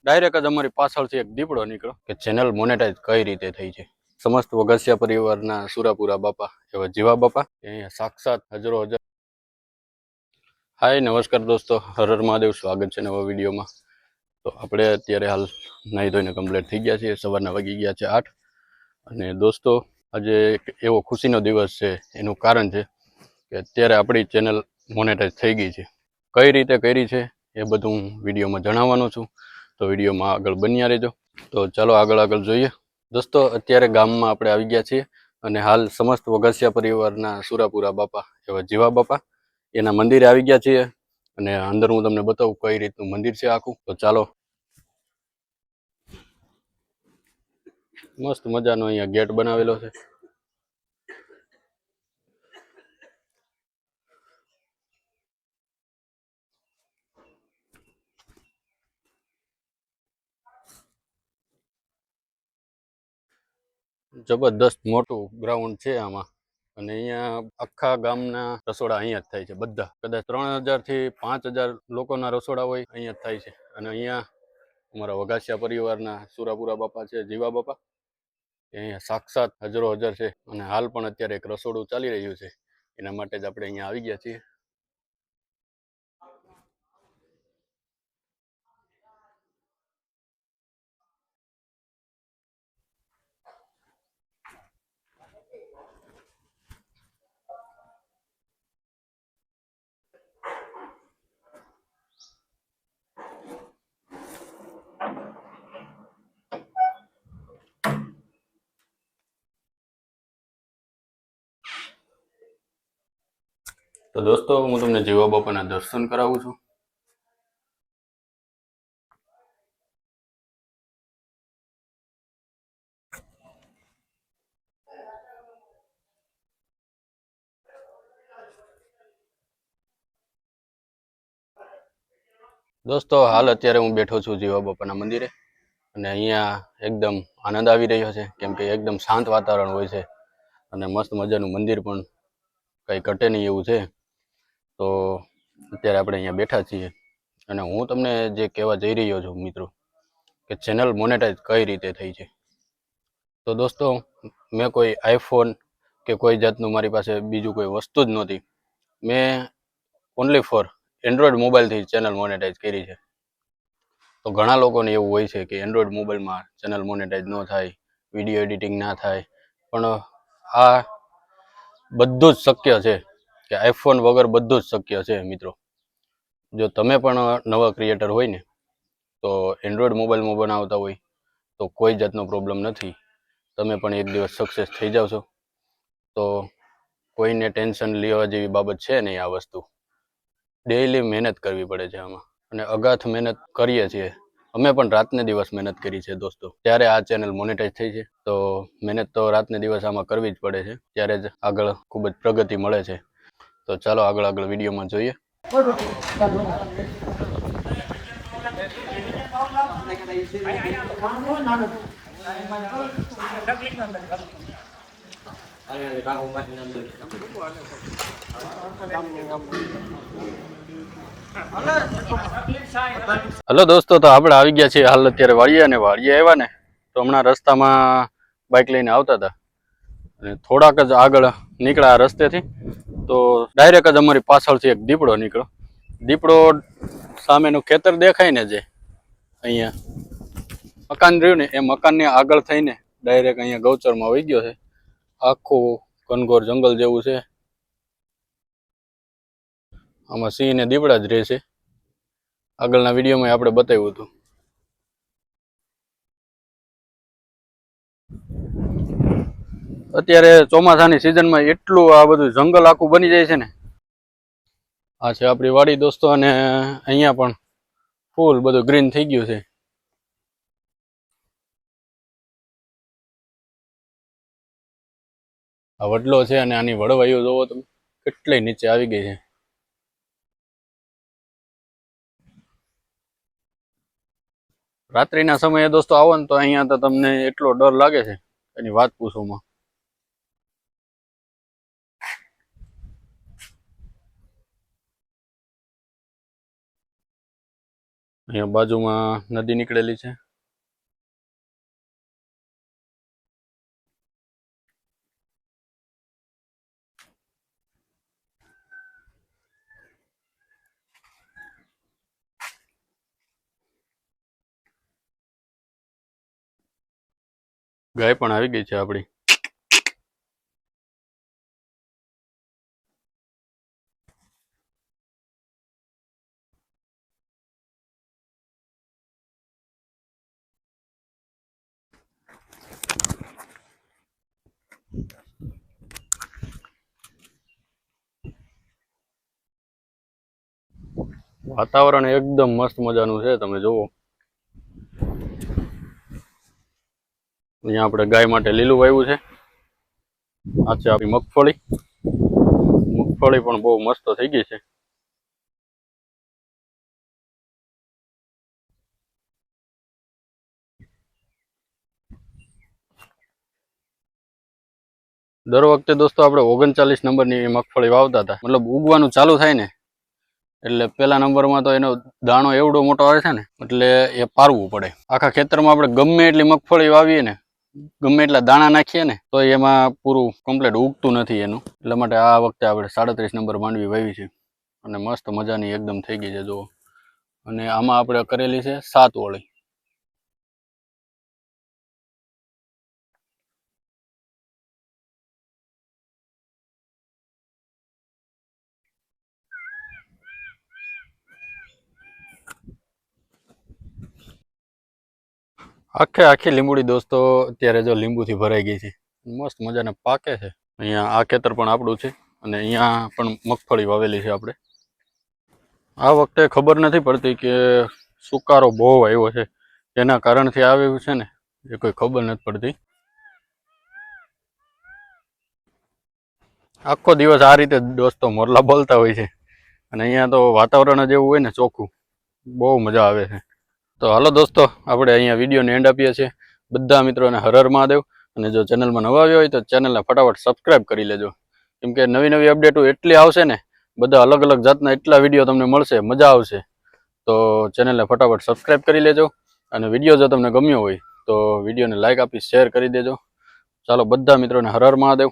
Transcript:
Direct જ અમારી પાછળથી એક દીપડો નીકળ્યો કે ચેનલ મોનેટાઈઝ કઈ રીતે થઈ છે. સમસ્ત વઘસિયા પરિવારના સુરાપુરા બાપા એવા જીવા બાપા અહીંયા સાક્ષાત હજરો હજર. હાય નમસ્કાર દોસ્તો, હર હર મહાદેવ. સ્વાગત છે નવા વિડીયોમાં. તો આપણે અત્યારે હાલ નાહી ધોઈને કમ્પ્લીટ થઈ ગયા છીએ. સવારના વાગી ગયા છે 8. અને દોસ્તો આજે એક એવો ખુશીનો દિવસ છે. એનું કારણ છે કે અત્યારે આપણી ચેનલ મોનેટાઈઝ થઈ ગઈ છે. કઈ રીતે કરી છે એ બધું હું વિડીયોમાં જણાવવાનો છું. તો વિડીયોમાં આગળ બન્યા રહેજો. તો ચાલો આગળ જોઈએ. દોસ્તો અત્યારે ગામમાં આપણે આવી ગયા છીએ અને હાલ સમસ્ત વઘસિયા પરિવારના સુરાપુરા બાપા એવા જીવા બાપા એના મંદિરે આવી ગયા છીએ. અને અંદર હું તમને બતાવું કઈ રીતનું મંદિર છે આખું. તો ચાલો. મસ્ત મજાનો અહીંયા ગેટ બનાવેલો છે. જબરદસ્ત મોટું ગ્રાઉન્ડ છે આમાં. અને અહીંયા આખા ગામના રસોડા અહીંયા જ થાય છે બધા. કદાચ 3000 થી 5000 લોકોના રસોડા હોય અહીંયા જ થાય છે. અને અહીંયા અમારા વઘસિયા પરિવારના સુરાપુરા બાપા છે, જીવા બાપા, અહીંયા સાક્ષાત હજરો હજર છે. અને હાલ પણ અત્યારે એક રસોડું ચાલી રહ્યું છે. એના માટે જ આપણે અહીંયા આવી ગયા છીએ. તો દોસ્તો હું તમને જીવા બાપાના દર્શન કરાવું છું. દોસ્તો હાલ અત્યારે હું બેઠો છું જીવા બાપાના મંદિરે. અને અહીંયા એકદમ આનંદ આવી રહ્યો છે, કેમ કે એકદમ શાંત વાતાવરણ હોય છે. અને મસ્ત મજાનું મંદિર પણ કંઈ ઘટે નહીં એવું છે. તો અત્યારે આપણે અહીંયા બેઠા છીએ. અને હું તમને જે કહેવા જઈ રહ્યો છું મિત્રો, કે ચેનલ મોનેટાઈઝ કઈ રીતે થઈ છે. તો દોસ્તો મેં કોઈ આઈફોન કે કોઈ જાતનું મારી પાસે બીજું કોઈ વસ્તુ જ નહોતી. મેં ઓનલી ફોર એન્ડ્રોઈડ મોબાઈલથી ચેનલ મોનેટાઈઝ કરી છે. તો ઘણા લોકોને એવું હોય છે કે એન્ડ્રોઈડ મોબાઈલમાં ચેનલ મોનેટાઈઝ ન થાય, વિડીયો એડિટિંગ ના થાય. પણ આ બધું જ શક્ય છે, કે આઈફોન વગર બધું જ શક્ય છે મિત્રો. જો તમે પણ નવા ક્રિએટર હોય ને, તો એન્ડ્રોઈડ મોબાઈલમાં બનાવતા હોય તો કોઈ જાતનો પ્રોબ્લેમ નથી. તમે પણ એક દિવસ સક્સેસ થઈ જાવ છો. તો કોઈને ટેન્શન લેવા જેવી બાબત છે નહીં. આ વસ્તુ ડેઈલી મહેનત કરવી પડે છે આમાં. અને અગાથ મહેનત કરીએ છીએ. અમે પણ રાતને દિવસ મહેનત કરી છે દોસ્તો, ત્યારે આ ચેનલ મોનેટાઈઝ થઈ છે. તો મહેનત તો રાતને દિવસ આમાં કરવી જ પડે છે, ત્યારે જ આગળ ખૂબ જ પ્રગતિ મળે છે. તો ચાલો આગળ વિડીયોમાં જોઈએ. હલો દોસ્તો, તો આપણે આવી ગયા છીએ હાલ અત્યારે વાળીએ. અને વાળીએ આવ્યા ને, તો હમણાં રસ્તામાં બાઇક લઈને આવતા હતા અને થોડાક જ આગળ નીકળ્યા રસ્તેથી, તો ડાયરેક્ટ જ અમારી પાછળથી એક દીપડો નીકળ્યો. દીપડો સામેનું ખેતર દેખાય ને, જે અહીંયા મકાન રહ્યું ને, એ મકાનની આગળ થઈને ડાયરેક્ટ અહીંયા ગૌચરમાં વહી ગયો છે. આખું ઘનઘોર જંગલ જેવું છે. આમાં સિંહ ને દીપડા જ રહે છે. આગળના વિડીયોમાં આપણે બતાવ્યું હતું. અત્યારે ચોમાસાની સિઝનમાં એટલું આ બધું જંગલ આખું બની જાય છે ને. આ છે આપણી વાડી દોસ્તો. અને અહીંયા પણ ફૂલ બધું ગ્રીન થઈ ગયું છે. આ વડલો છે અને આની વડવાઈઓ જોવો તમે કેટલી નીચે આવી ગઈ છે. રાત્રિના સમયે દોસ્તો આવો ને, તો અહીંયા તો તમને એટલો ડર લાગે છે એની વાત પૂછોમાં. અહીંયા બાજુમાં નદી નીકળેલી છે. ગાય પણ આવી ગઈ છે આપણી. વાતાવરણ એકદમ મસ્ત મજાનું છે, તમે જુઓ. અહીંયા આપણે ગાય માટે લીલું વાવ્યું છે. આ છે આપણી મગફળી. મગફળી પણ બહુ મસ્ત થઈ ગઈ છે. દર વખતે દોસ્તો આપણે 39 નંબરની મગફળી વાવતા હતા. મતલબ ઉગવાનું ચાલુ થાય ને એટલે પહેલા નંબરમાં તો એનો દાણો એવડો મોટો આવે છે ને, એટલે એ પારવું પડે. આખા ખેતરમાં આપણે ગમે એટલી મગફળી વાવીએ ને, ગમે એટલા દાણા નાખીએ ને, તો એમાં પૂરું કમ્પ્લીટ ઉગતું નથી એનું. એટલા માટે આ વખતે આપણે 37 નંબર માંડવી વાવી છે અને મસ્ત મજાની એકદમ થઈ ગઈ છે જુઓ. અને આમાં આપણે કરેલી છે 7 ઓળી. આખી લીંબુડી દોસ્તો અત્યારે જો લીંબુથી ભરાઈ ગઈ છે. મસ્ત મજાના પાકે છે. અહીંયા આ ખેતર પણ આપણું છે અને અહીંયા પણ મગફળી વાવેલી છે આપણે. આ વખતે ખબર નથી પડતી કે સુકારો બહુ આવ્યો છે, એના કારણથી આવ્યું છે ને એ કોઈ ખબર નથી પડતી. આખો દિવસ આ રીતે દોસ્તો મોરલા બોલતા હોય છે અને અહીંયા તો વાતાવરણ જેવું હોય ને ચોખ્ખું, બહુ મજા આવે છે. તો હાલો દોસ્તો, આપણે અહીંયા વિડીયોને એન્ડ આપીએ છીએ. બધા મિત્રોને હર હર મહાદેવ. અને જો ચેનલમાં નવા આવ્યો હોય તો ચેનલને ફટાફટ સબસ્ક્રાઈબ કરી લેજો, કેમકે નવી અપડેટો એટલી આવશે ને, બધા અલગ અલગ જાતના એટલા વિડીયો તમને મળશે, મજા આવશે. તો ચેનલને ફટાફટ સબસ્ક્રાઈબ કરી લેજો. અને વિડીયો જો તમને ગમ્યો હોય તો વિડીયોને લાઈક આપી શેર કરી દેજો. ચાલો બધા મિત્રોને હર હર મહાદેવ.